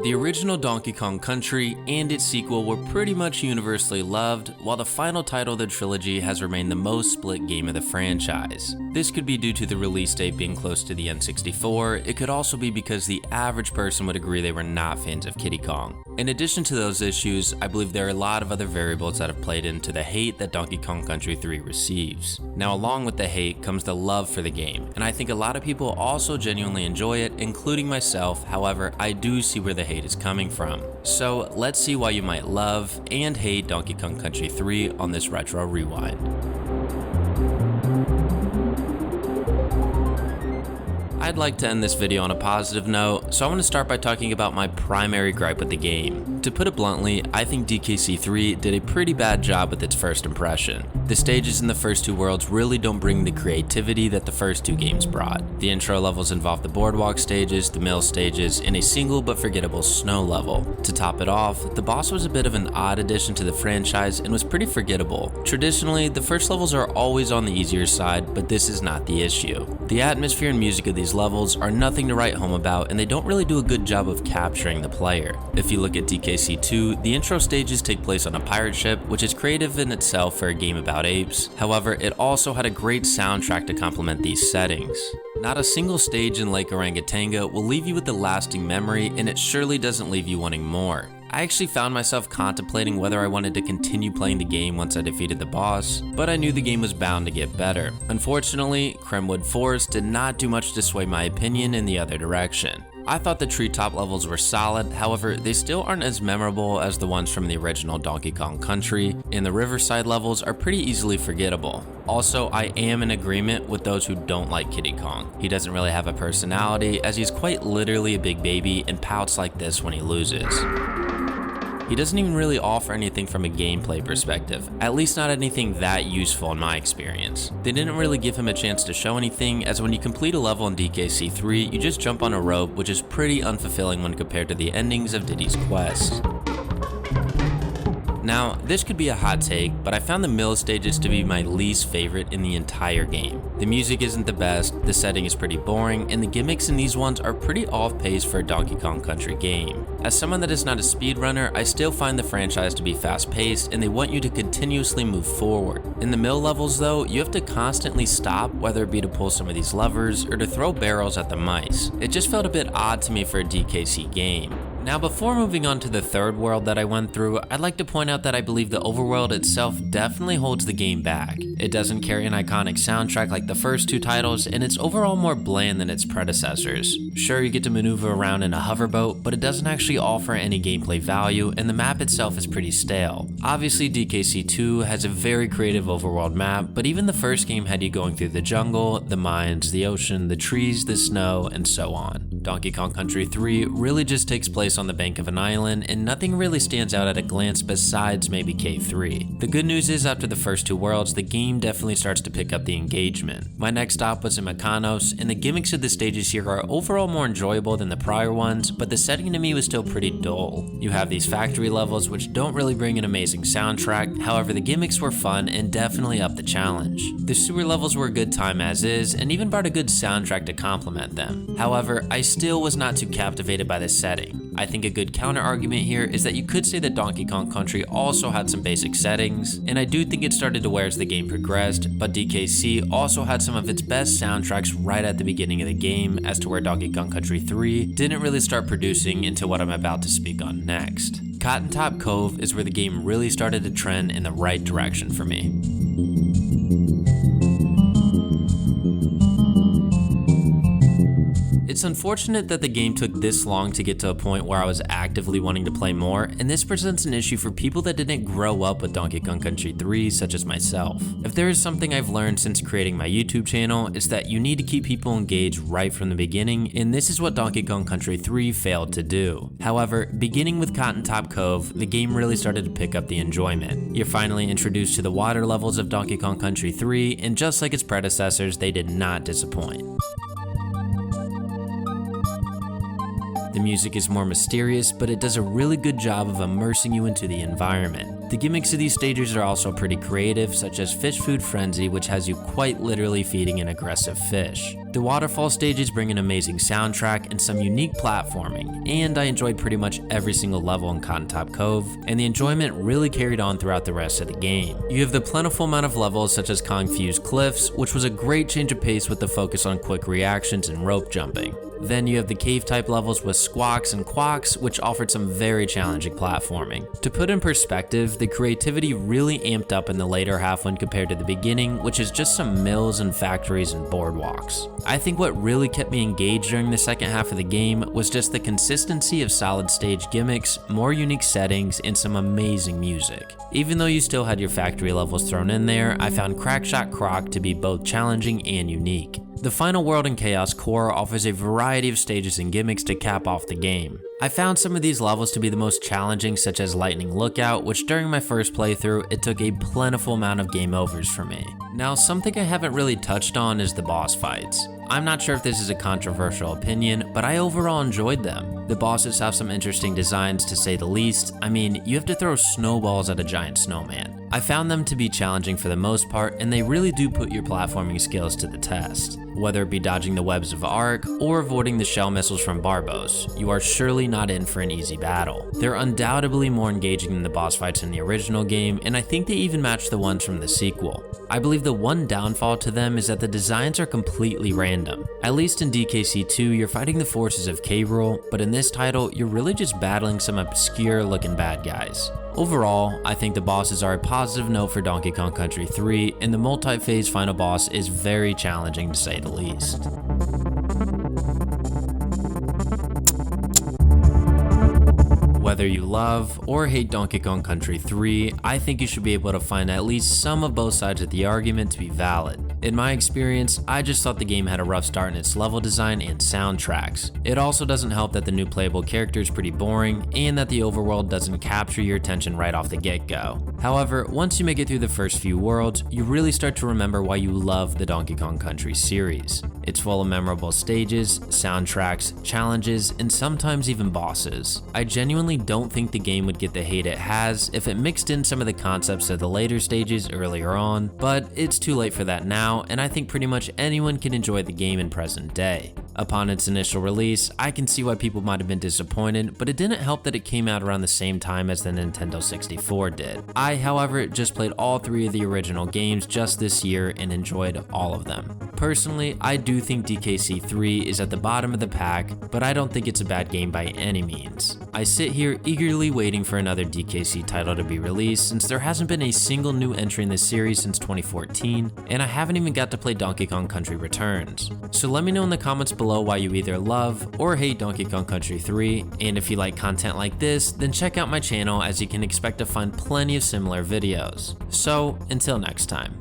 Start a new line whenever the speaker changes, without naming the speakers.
The original Donkey Kong Country and its sequel were pretty much universally loved, while the final title of the trilogy has remained the most split game of the franchise. This could be due to the release date being close to the N64, it could also be because the average person would agree they were not fans of Kiddy Kong. In addition to those issues, I believe there are a lot of other variables that have played into the hate that Donkey Kong Country 3 receives. Now along with the hate comes the love for the game, and I think a lot of people also genuinely enjoy it, including myself. However, I do see where the hate is coming from. So let's see why you might love and hate Donkey Kong Country 3 on this Retro Rewind. I'd like to end this video on a positive note, so I want to start by talking about my primary gripe with the game. To put it bluntly, I think DKC3 did a pretty bad job with its first impression. The stages in the first two worlds really don't bring the creativity that the first two games brought. The intro levels involve the boardwalk stages, the mill stages, and a single but forgettable snow level. To top it off, the boss was a bit of an odd addition to the franchise and was pretty forgettable. Traditionally, the first levels are always on the easier side, but this is not the issue. The atmosphere and music of these levels are nothing to write home about, and they don't really do a good job of capturing the player. If you look at DKC2, the intro stages take place on a pirate ship, which is creative in itself for a game about apes. However, it also had a great soundtrack to complement these settings. Not a single stage in Lake Orangatanga will leave you with a lasting memory, and it surely doesn't leave you wanting more. I actually found myself contemplating whether I wanted to continue playing the game once I defeated the boss, but I knew the game was bound to get better. Unfortunately, Kremwood Forest did not do much to sway my opinion in the other direction. I thought the treetop levels were solid, however, they still aren't as memorable as the ones from the original Donkey Kong Country, and the Riverside levels are pretty easily forgettable. Also, I am in agreement with those who don't like Kiddy Kong. He doesn't really have a personality, as he's quite literally a big baby and pouts like this when he loses. He doesn't even really offer anything from a gameplay perspective, at least not anything that useful in my experience. They didn't really give him a chance to show anything, as when you complete a level in DKC3, you just jump on a rope, which is pretty unfulfilling when compared to the endings of Diddy's Quest. Now, this could be a hot take, but I found the mill stages to be my least favorite in the entire game. The music isn't the best, the setting is pretty boring, and the gimmicks in these ones are pretty off-pace for a Donkey Kong Country game. As someone that is not a speedrunner, I still find the franchise to be fast-paced, and they want you to continuously move forward. In the mill levels though, you have to constantly stop, whether it be to pull some of these levers or to throw barrels at the mice. It just felt a bit odd to me for a DKC game. Now, before moving on to the third world that I went through, I'd like to point out that I believe the overworld itself definitely holds the game back. It doesn't carry an iconic soundtrack like the first two titles, and it's overall more bland than its predecessors. Sure, you get to maneuver around in a hoverboat, but it doesn't actually offer any gameplay value, and the map itself is pretty stale. Obviously, DKC2 has a very creative overworld map, but even the first game had you going through the jungle, the mines, the ocean, the trees, the snow, and so on. Donkey Kong Country 3 really just takes place on the bank of an island, and nothing really stands out at a glance besides maybe K3. The good news is, after the first two worlds, the game definitely starts to pick up the engagement. My next stop was in Mykonos, and the gimmicks of the stages here are overall more enjoyable than the prior ones, but the setting to me was still pretty dull. You have these factory levels which don't really bring an amazing soundtrack, however the gimmicks were fun and definitely upped the challenge. The sewer levels were a good time as is, and even brought a good soundtrack to complement them. However, I still was not too captivated by the setting. I think a good counter argument here is that you could say that Donkey Kong Country also had some basic settings, and I do think it started to wear as the game progressed, but DKC also had some of its best soundtracks right at the beginning of the game, as to where Donkey Kong Country 3 didn't really start producing into what I'm about to speak on next. Cotton Top Cove is where the game really started to trend in the right direction for me. It's unfortunate that the game took this long to get to a point where I was actively wanting to play more, and this presents an issue for people that didn't grow up with Donkey Kong Country 3, such as myself. If there is something I've learned since creating my YouTube channel, it's that you need to keep people engaged right from the beginning, and this is what Donkey Kong Country 3 failed to do. However, beginning with Cotton Top Cove, the game really started to pick up the enjoyment. You're finally introduced to the water levels of Donkey Kong Country 3, and just like its predecessors, they did not disappoint. The music is more mysterious, but it does a really good job of immersing you into the environment. The gimmicks of these stages are also pretty creative, such as Fish Food Frenzy, which has you quite literally feeding an aggressive fish. The waterfall stages bring an amazing soundtrack and some unique platforming, and I enjoyed pretty much every single level in Cotton Top Cove, and the enjoyment really carried on throughout the rest of the game. You have the plentiful amount of levels such as Confused Cliffs, which was a great change of pace with the focus on quick reactions and rope jumping. Then you have the cave type levels with Squawks and Quacks, which offered some very challenging platforming. To put in perspective, the creativity really amped up in the later half when compared to the beginning, which is just some mills and factories and boardwalks. I think what really kept me engaged during the second half of the game was just the consistency of solid stage gimmicks, more unique settings, and some amazing music. Even though you still had your factory levels thrown in there, I found Crackshot Croc to be both challenging and unique. The final world in Chaos Core offers a variety of stages and gimmicks to cap off the game. I found some of these levels to be the most challenging, such as Lightning Lookout, which during my first playthrough, it took a plentiful amount of game overs for me. Now, something I haven't really touched on is the boss fights. I'm not sure if this is a controversial opinion, but I overall enjoyed them. The bosses have some interesting designs to say the least. I mean, you have to throw snowballs at a giant snowman. I found them to be challenging for the most part, and they really do put your platforming skills to the test. Whether it be dodging the webs of Ark or avoiding the shell missiles from Barbos, you are surely not in for an easy battle. They're undoubtedly more engaging than the boss fights in the original game, and I think they even match the ones from the sequel. I believe the one downfall to them is that the designs are completely random. At least in DKC 2, you're fighting the forces of K-Rool, but in this title, you're really just battling some obscure looking bad guys. Overall, I think the bosses are a positive note for Donkey Kong Country 3, and the multi-phase final boss is very challenging to say the least. Whether you love or hate Donkey Kong Country 3, I think you should be able to find at least some of both sides of the argument to be valid. In my experience, I just thought the game had a rough start in its level design and soundtracks. It also doesn't help that the new playable character is pretty boring and that the overworld doesn't capture your attention right off the get-go. However, once you make it through the first few worlds, you really start to remember why you love the Donkey Kong Country series. It's full of memorable stages, soundtracks, challenges, and sometimes even bosses. I genuinely don't think the game would get the hate it has if it mixed in some of the concepts of the later stages earlier on, but it's too late for that now, and I think pretty much anyone can enjoy the game in present day. Upon its initial release, I can see why people might have been disappointed, but it didn't help that it came out around the same time as the Nintendo 64 did. I, however, just played all three of the original games just this year and enjoyed all of them. Personally, I do think DKC 3 is at the bottom of the pack, but I don't think it's a bad game by any means. I sit here eagerly waiting for another DKC title to be released since there hasn't been a single new entry in this series since 2014, and I haven't even got to play Donkey Kong Country Returns. So let me know in the comments below why you either love or hate Donkey Kong Country 3, and if you like content like this, then check out my channel as you can expect to find plenty of similar videos. So, until next time.